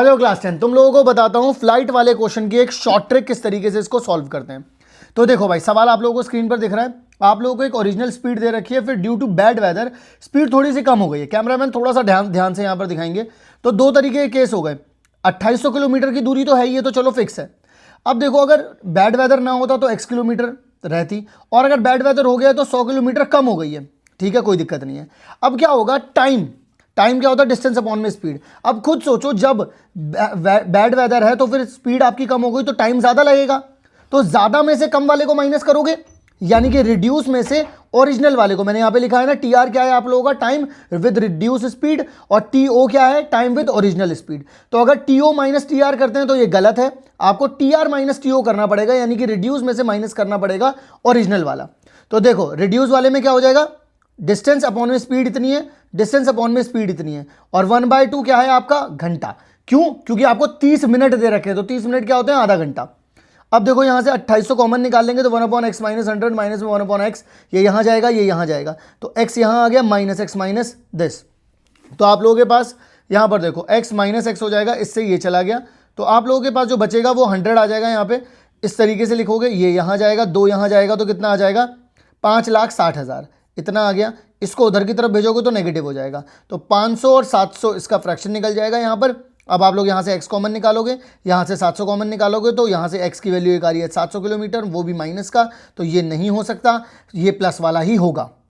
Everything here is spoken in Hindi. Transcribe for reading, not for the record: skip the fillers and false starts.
हेलो क्लास 10, तुम लोगों को बताता हूं फ्लाइट वाले क्वेश्चन की एक शॉर्ट ट्रिक किस तरीके से इसको सॉल्व करते हैं। तो देखो भाई, सवाल आप लोगों को स्क्रीन पर दिख रहा है। आप लोगों को एक ओरिजिनल स्पीड दे रखी है, फिर due to bad weather speed थोड़ी सी कम हो गई है। कैमरामैन थोड़ा सा ध्यान ध्यान से यहां पर दिखाएंगे। तो दो तरीके के केस हो गए। 2800 किलोमीटर की दूरी तो है ही, ये तो चलो फिक्स है। अब देखो, अगर बैड वेदर ना होता तो x किलोमीटर रहती, और अगर बैड वेदर हो गया तो 100 किलोमीटर कम हो गई है। ठीक है, कोई दिक्कत नहीं है। अब क्या होगा, टाइम टाइम क्या होता है, डिस्टेंस अपॉन में स्पीड। अब खुद सोचो, जब बैड वेदर है तो फिर स्पीड आपकी कम हो गई तो टाइम ज्यादा लगेगा। तो ज्यादा में से कम वाले को माइनस करोगे, यानी कि रिड्यूस में से ओरिजिनल वाले को। मैंने यहां पे लिखा है ना, टी आर क्या है आप लोगों का, टाइम विद रिड्यूस स्पीड, और टी ओ क्या है, टाइम विद ओरिजिनल स्पीड। तो अगर t o minus t r करते हैं तो ये गलत है, आपको t r minus t o करना पड़ेगा, यानी कि रिड्यूस में से माइनस करना पड़ेगा ओरिजिनल वाला। तो देखो, रिड्यूस वाले में क्या हो जाएगा, डिस्टेंस अपॉन में स्पीड इतनी है, डिस्टेंस अपॉन में स्पीड इतनी है, और 1/2 क्या है आपका, घंटा। क्यों? क्योंकि आपको 30 मिनट दे रखे हैं, तो 30 मिनट क्या होते हैं, आधा घंटा। अब देखो, यहां से 2800 कॉमन निकाल लेंगे तो 1/x माइनस 100 माइनस में 1/x, ये यहां जाएगा, ये यहां जाएगा, तो x यहां आ गया, माइनस एक्स माइनस दिस। तो आप लोगों के पास यहां पर देखो x माइनस एक्स हो जाएगा, इससे ये चला गया, तो आप लोगों के पास जो बचेगा वो 100 आ जाएगा। यहां पे इस तरीके से लिखोगे, ये यहां जाएगा, 2 यहां जाएगा, तो कितना आ जाएगा, 5,60,000 इतना आ गया। इसको उधर की तरफ भेजोगे तो नेगेटिव हो जाएगा, तो 500 और 700 इसका फ्रैक्शन निकल जाएगा यहां पर। अब आप लोग यहां से x कॉमन निकालोगे, यहां से 700 कॉमन निकालोगे, तो यहां से x की वैल्यू एक आ रही है 700 किलोमीटर, वो भी माइनस का, तो ये नहीं हो सकता, ये प्लस वाला ही होगा।